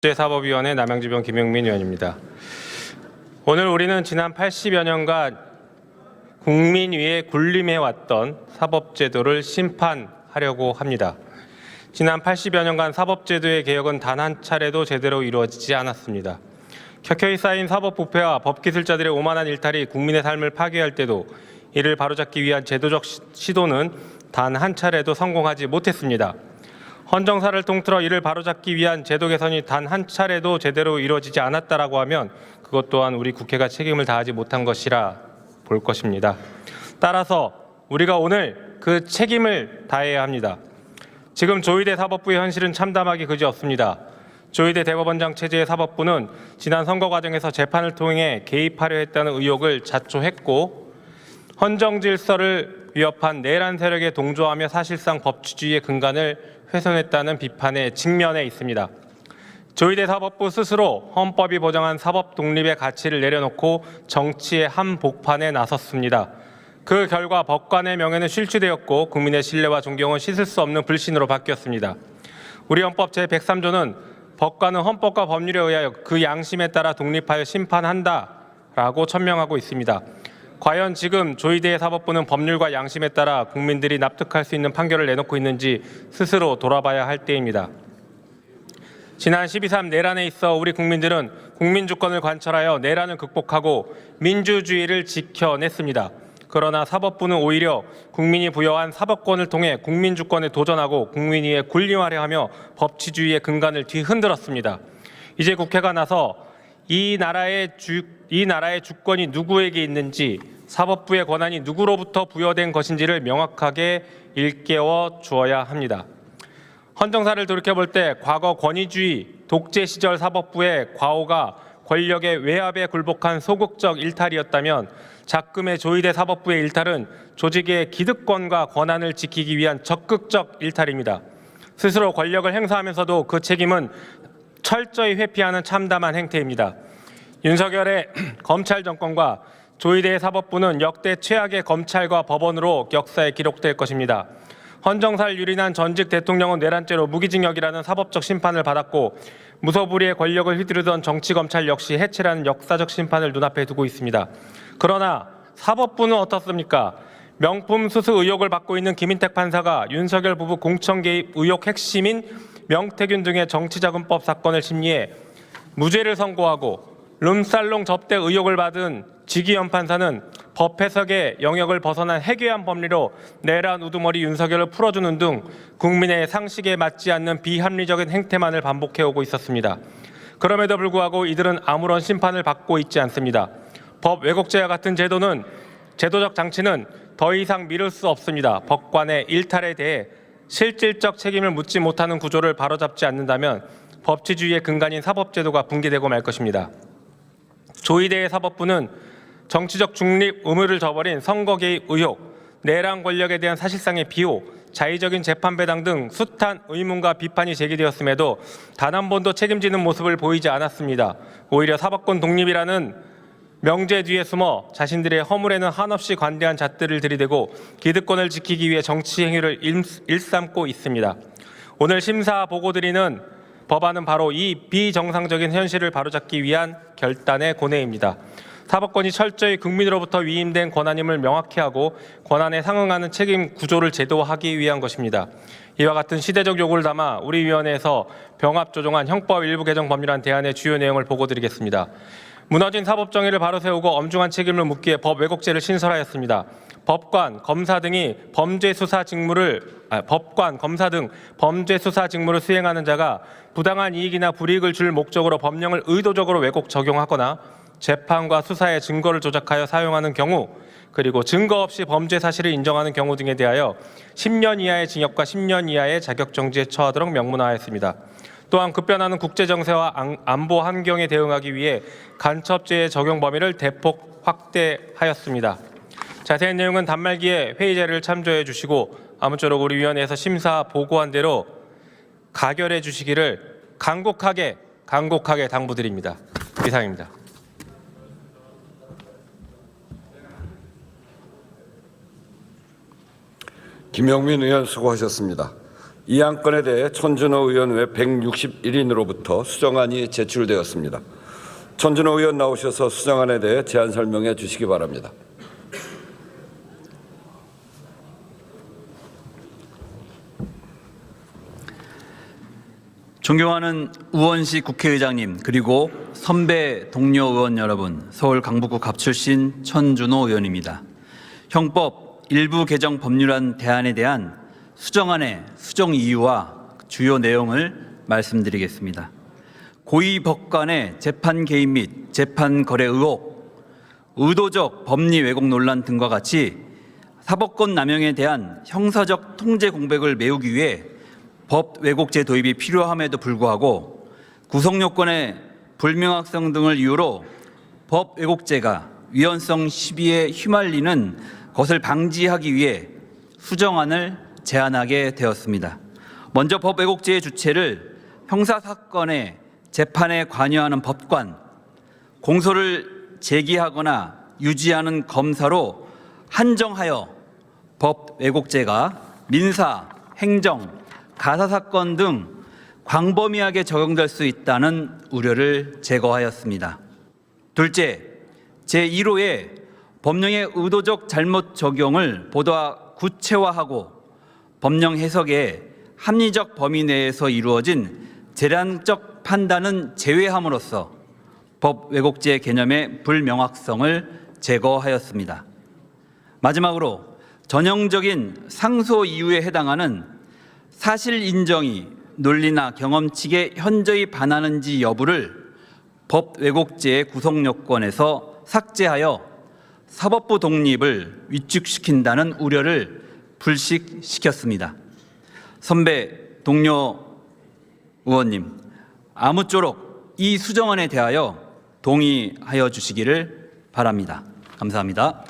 국제사법위원회 남양주병 김영민 의원입니다. 오늘 우리는 지난 80여 년간 국민 위에 군림해왔던 사법제도를 심판하려고 합니다. 지난 80여 년간 사법제도의 개혁은 단 한 차례도 제대로 이루어지지 않았습니다. 켜켜이 쌓인 사법부패와 법기술자들의 오만한 일탈이 국민의 삶을 파괴할 때도 이를 바로잡기 위한 제도적 시도는 단 한 차례도 성공하지 못했습니다. 헌정사를 통틀어 이를 바로잡기 위한 제도 개선이 단 한 차례도 제대로 이루어지지 않았다라고 하면 그것 또한 우리 국회가 책임을 다하지 못한 것이라 볼 것입니다. 따라서 우리가 오늘 그 책임을 다해야 합니다. 지금 조희대 사법부의 현실은 참담하기 그지없습니다. 조희대 대법원장 체제의 사법부는 지난 선거 과정에서 재판을 통해 개입하려 했다는 의혹을 자초했고 헌정 질서를 위협한 내란 세력에 동조하며 사실상 법치주의의 근간을 훼손했다는 비판에 직면해 있습니다. 조희대 사법부 스스로 헌법이 보장한 사법 독립의 가치를 내려놓고 정치의 한복판에 나섰습니다. 그 결과 법관의 명예는 실추되었고 국민의 신뢰와 존경은 씻을 수 없는 불신으로 바뀌었습니다. 우리 헌법 제103조는 법관은 헌법과 법률에 의하여 그 양심에 따라 독립하여 심판한다라고 천명하고 있습니다. 과연 지금 조희대의 사법부는 법률과 양심에 따라 국민들이 납득할 수 있는 판결을 내놓고 있는지 스스로 돌아봐야 할 때입니다. 지난 12.3 내란에 있어 우리 국민들은 국민주권을 관철하여 내란을 극복하고 민주주의를 지켜냈습니다. 그러나 사법부는 오히려 국민이 부여한 사법권을 통해 국민주권에 도전하고 국민 위에 군림하려 하며 법치주의의 근간을 뒤흔들었습니다. 이제 국회가 나서 이 나라의 주권이 누구에게 있는지 사법부의 권한이 누구로부터 부여된 것인지를 명확하게 일깨워 주어야 합니다. 헌정사를 돌이켜볼 때 과거 권위주의, 독재 시절 사법부의 과오가 권력의 외압에 굴복한 소극적 일탈이었다면 작금의 조희대 사법부의 일탈은 조직의 기득권과 권한을 지키기 위한 적극적 일탈입니다. 스스로 권력을 행사하면서도 그 책임은 철저히 회피하는 참담한 행태입니다. 윤석열의 검찰 정권과 조희대의 사법부는 역대 최악의 검찰과 법원으로 역사에 기록될 것입니다. 헌정사를 유린한 전직 대통령은 내란죄로 무기징역이라는 사법적 심판을 받았고 무소불위의 권력을 휘두르던 정치검찰 역시 해체라는 역사적 심판을 눈앞에 두고 있습니다. 그러나 사법부는 어떻습니까? 명품 수수 의혹을 받고 있는 김인택 판사가 윤석열 부부 공천 개입 의혹 핵심인 명태균 등의 정치자금법 사건을 심리해 무죄를 선고하고 룸살롱 접대 의혹을 받은 지기현 판사는 법 해석의 영역을 벗어난 해괴한 법리로 내란 우두머리 윤석열을 풀어주는 등 국민의 상식에 맞지 않는 비합리적인 행태만을 반복해오고 있었습니다. 그럼에도 불구하고 이들은 아무런 심판을 받고 있지 않습니다. 법 왜곡죄와 같은 제도적 장치는 더 이상 미룰 수 없습니다. 법관의 일탈에 대해 실질적 책임을 묻지 못하는 구조를 바로잡지 않는다면 법치주의의 근간인 사법제도가 붕괴되고 말 것입니다. 조희대의 사법부는 정치적 중립 의무를 저버린 선거 개입 의혹, 내란 권력에 대한 사실상의 비호, 자의적인 재판 배당 등 숱한 의문과 비판이 제기되었음에도 단 한 번도 책임지는 모습을 보이지 않았습니다. 오히려 사법권 독립이라는 명제 뒤에 숨어 자신들의 허물에는 한없이 관대한 잣들을 들이대고 기득권을 지키기 위해 정치 행위를 일삼고 있습니다. 오늘 심사 보고드리는 법안은 바로 이 비정상적인 현실을 바로잡기 위한 결단의 고뇌입니다. 사법권이 철저히 국민으로부터 위임된 권한임을 명확히 하고 권한에 상응하는 책임 구조를 제도화하기 위한 것입니다. 이와 같은 시대적 요구를 담아 우리 위원회에서 병합 조정안 형법 일부 개정 법률안 대안의 주요 내용을 보고드리겠습니다. 무너진 사법 정의를 바로 세우고 엄중한 책임을 묻기에 법 왜곡죄를 신설하였습니다. 법관, 검사 등 범죄 수사 직무를 수행하는 자가 부당한 이익이나 불이익을 줄 목적으로 법령을 의도적으로 왜곡 적용하거나 재판과 수사의 증거를 조작하여 사용하는 경우 그리고 증거 없이 범죄 사실을 인정하는 경우 등에 대하여 10년 이하의 징역과 10년 이하의 자격정지에 처하도록 명문화하였습니다. 또한 급변하는 국제정세와 안보 환경에 대응하기 위해 간첩죄의 적용 범위를 대폭 확대하였습니다. 자세한 내용은 단말기에 회의 자료를 참조해 주시고 아무쪼록 우리 위원회에서 심사 보고한 대로 가결해 주시기를 간곡하게 당부드립니다. 이상입니다. 김영민 의원 수고하셨습니다. 이 안건에 대해 천준호 의원 외 161인으로부터 수정안이 제출되었습니다. 천준호 의원 나오셔서 수정안에 대해 제안 설명해 주시기 바랍니다. 존경하는 우원식 국회의장님, 그리고 선배 동료 의원 여러분, 서울 강북구 갑 출신 천준호 의원입니다. 형법 일부 개정 법률안 대안에 대한 수정안의 수정 이유와 주요 내용을 말씀드리겠습니다. 고위 법관의 재판 개입 및 재판 거래 의혹, 의도적 법리 왜곡 논란 등과 같이 사법권 남용에 대한 형사적 통제 공백을 메우기 위해 법 왜곡죄 도입이 필요함에도 불구하고 구성 요건의 불명확성 등을 이유로 법 왜곡죄가 위헌성 시비에 휘말리는 것을 방지하기 위해 수정안을 제안하게 되었습니다. 먼저 법 왜곡죄의 주체를 형사사건의 재판에 관여하는 법관, 공소를 제기하거나 유지하는 검사로 한정하여 법 왜곡죄가 민사, 행정, 가사사건 등 광범위하게 적용될 수 있다는 우려를 제거하였습니다. 둘째, 제1호의 법령의 의도적 잘못 적용을 보다 구체화하고 법령 해석의 합리적 범위 내에서 이루어진 재량적 판단은 제외함으로써 법 왜곡죄 개념의 불명확성을 제거하였습니다. 마지막으로 전형적인 상소 이유에 해당하는 사실 인정이 논리나 경험칙에 현저히 반하는지 여부를 법 왜곡죄의 구성 요건에서 삭제하여 사법부 독립을 위축시킨다는 우려를 불식시켰습니다. 선배 동료 의원님, 아무쪼록 이 수정안에 대하여 동의하여 주시기를 바랍니다. 감사합니다.